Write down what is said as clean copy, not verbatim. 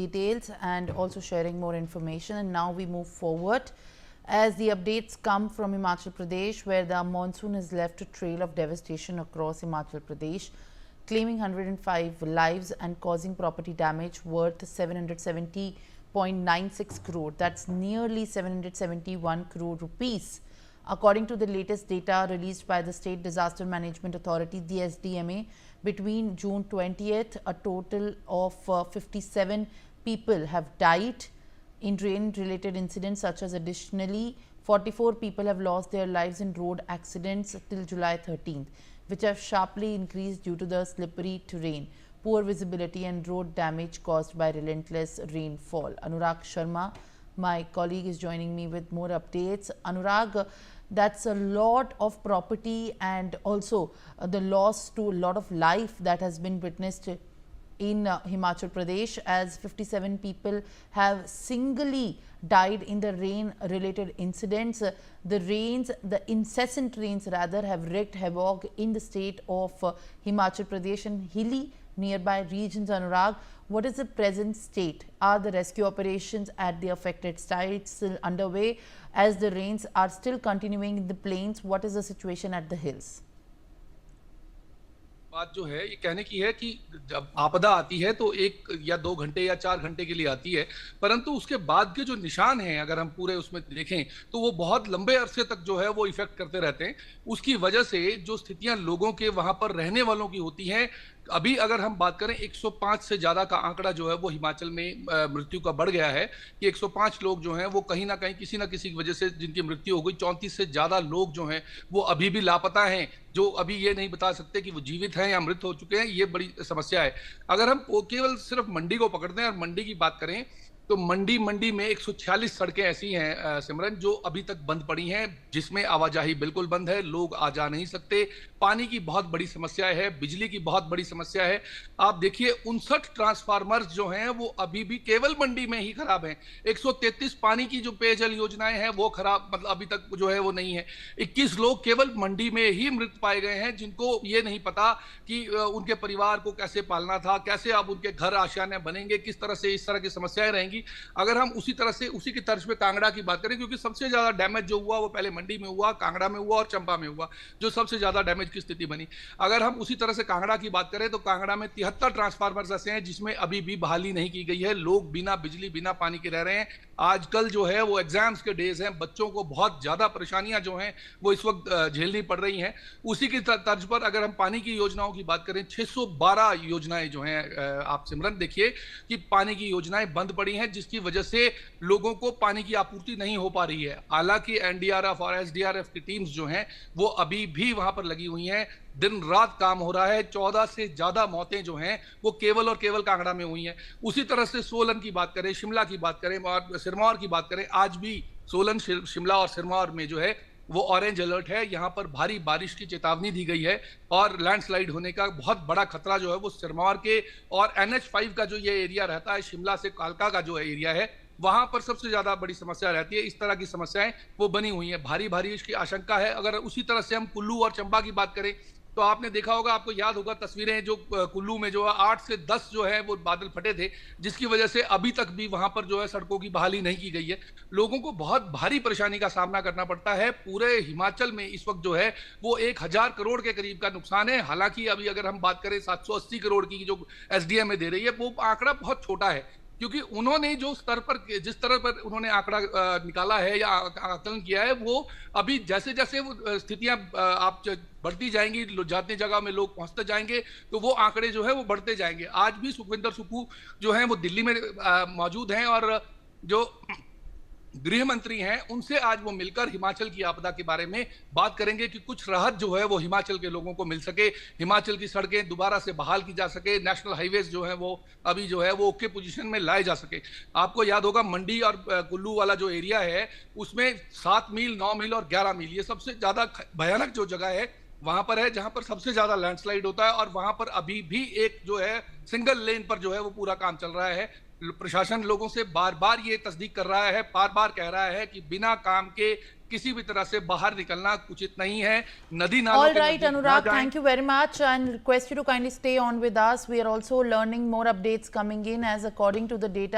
details and also sharing more information. And now we move forward as the updates come from Himachal Pradesh, where the monsoon has left a trail of devastation across Himachal Pradesh, claiming 105 lives and causing property damage worth 770.96 crore. That's nearly 771 crore rupees. According to the latest data released by the State Disaster Management Authority, the SDMA, between June 20th, a total of 57 people have died in rain-related incidents, such as additionally 44 people have lost their lives in road accidents till July 13th, which have sharply increased due to the slippery terrain, poor visibility and road damage caused by relentless rainfall. Anurag Sharma, my colleague, is joining me with more updates. Anurag, that's a lot of property and also the loss to a lot of life that has been witnessed in Himachal Pradesh, as 57 people have singly died in the rain related incidents. The incessant rains rather, have wreaked havoc in the state of Himachal Pradesh and hilly nearby regions. Anurag, what is the present state? Are the rescue operations at the affected sites still underway as the rains are still continuing in the plains? What is the situation at the hills? बात जो है ये कहने की है कि जब आपदा आती है तो 1 या 2 घंटे या 4 घंटे के लिए आती है, परंतु उसके बाद के जो निशान हैं अगर हम पूरे उसमें देखें तो वो बहुत लंबे अरसे तक जो है वो इफेक्ट करते रहते हैं। उसकी वजह से जो स्थितियां लोगों के वहां पर रहने वालों की होती हैं, अभी अगर हम बात करें 105 से ज्यादा का आंकड़ा जो है वो हिमाचल में मृत्यु का बढ़ गया है कि 105 लोग जो हैं वो कहीं ना कहीं किसी ना किसी वजह से जिनकी मृत्यु हो गई। 34 से ज्यादा लोग जो हैं वो अभी भी लापता हैं, जो अभी ये नहीं बता सकते कि वो जीवित हैं या मृत हो चुके हैं। ये बड़ी समस्या है। अगर हम केवल सिर्फ मंडी को पकड़ते हैं और मंडी की बात करें तो मंडी में 146 सड़कें ऐसी हैं सिमरन, जो अभी तक बंद पड़ी हैं, जिसमें आवाजाही बिल्कुल बंद है, लोग आ जा नहीं सकते। पानी की बहुत बड़ी समस्या है, बिजली की बहुत बड़ी समस्या है। आप देखिए 59 ट्रांसफार्मर्स जो हैं वो अभी भी केवल मंडी में ही खराब हैं। 133 पानी की जो पेयजल योजनाएं हैं वो खराब, मतलब अभी तक जो है वो नहीं है। 21 लोग केवल मंडी में ही मृत पाए गए हैं, जिनको ये नहीं पता कि उनके परिवार को कैसे पालना था, कैसे अब उनके घर आशियाने बनेंगे, किस तरह से इस तरह की समस्याएं रहेंगी। अगर हम उसी तरह से उसी की तर्ज पे कांगड़ा की बात करें, क्योंकि सबसे ज्यादा डैमेज जो हुआ वो पहले मंडी में हुआ, कांगड़ा में हुआ और चंबा में हुआ, जो सबसे ज्यादा डैमेज की स्थिति बनी। अगर हम उसी तरह से कांगड़ा की बात करें तो कांगड़ा में 73 ट्रांसफार्मर्स ऐसे हैं जिसमें अभी भी बहाली नहीं की गई है। लोग बिना बिजली बिना पानी के रह रहे हैं। आजकल जो है वो एग्जाम्स के डेज हैं, बच्चों को बहुत ज्यादा परेशानियां जो हैं वो इस वक्त झेलनी पड़ रही हैं। उसी की तर्ज पर अगर हम पानी की योजनाओं की बात करें, 612 योजनाएं जो हैं, आप सिमरन देखिए कि पानी की योजनाएं बंद पड़ी हैं, जिसकी वजह से लोगों को पानी की आपूर्ति नहीं हो पा रही है। हालांकि एनडीआरएफ और एसडीआरएफ की टीम्स जो हैं वो अभी भी वहां पर लगी हुई हैं, दिन रात काम हो रहा है। 14 से ज्यादा मौतें जो हैं वो केवल और केवल कांगड़ा में हुई हैं। उसी तरह से सोलन की बात करें, शिमला की बात करें और सिरमौर की बात करें, आज भी सोलन, शिमला और सिरमौर में जो है वो ऑरेंज अलर्ट है। यहाँ पर भारी बारिश की चेतावनी दी गई है और लैंडस्लाइड होने का बहुत बड़ा खतरा जो है वो सिरमौर के और NH5 का जो ये एरिया रहता है, शिमला से कालका का जो एरिया है, वहां पर सबसे ज्यादा बड़ी समस्या रहती है। इस तरह की समस्याएं वो बनी हुई हैं, भारी बारिश की आशंका है। अगर उसी तरह से हम कुल्लू और चंबा की बात करें तो आपने देखा होगा, आपको याद होगा तस्वीरें जो कुल्लू में जो 8 से 10 जो है वो बादल फटे थे, जिसकी वजह से अभी तक भी वहां पर जो है सड़कों की बहाली नहीं की गई है। लोगों को बहुत भारी परेशानी का सामना करना पड़ता है। पूरे हिमाचल में इस वक्त जो है वो 1000 करोड़ के करीब का नुकसान है। हालांकि अभी अगर हम बात करें 780 करोड़ की जो एसडीएम दे रही है, वो आंकड़ा बहुत छोटा है, क्योंकि उन्होंने जो स्तर पर, जिस तरह पर उन्होंने आंकड़ा निकाला है या आकलन किया है, वो अभी जैसे जैसे वो स्थितियां आप बढ़ती जाएंगी, जाते जगह में लोग पहुंचते जाएंगे, तो वो आंकड़े जो है वो बढ़ते जाएंगे। आज भी सुखविंदर सुक्खू जो है वो दिल्ली में मौजूद हैं और जो गृह मंत्री हैं उनसे आज वो मिलकर हिमाचल की आपदा के बारे में बात करेंगे कि कुछ राहत जो है वो हिमाचल के लोगों को मिल सके, हिमाचल की सड़कें दोबारा से बहाल की जा सके, नेशनल हाईवेज जो है वो अभी जो है वो ओके पोजीशन में लाए जा सके। आपको याद होगा मंडी और कुल्लू वाला जो एरिया है उसमें 7 मील, 9 मील और 11 मील ये सबसे ज्यादा भयानक जो जगह है वहां पर है, जहां पर सबसे ज्यादा लैंडस्लाइड होता है। और वहां पर अभी भी एक जो है सिंगल लेन पर जो है वो पूरा काम चल रहा है। प्रशासन लोगों से बार बार ये तस्दीक कर रहा है, बार बार कह रहा है कि बिना काम के किसी भी तरह से बाहर निकलना उचित नहीं है। नदी नालों All के right, नजदीक ना Anurag, जाएं। thank you very much and request you to kindly stay on with us. We are also learning more updates coming in as according to the data.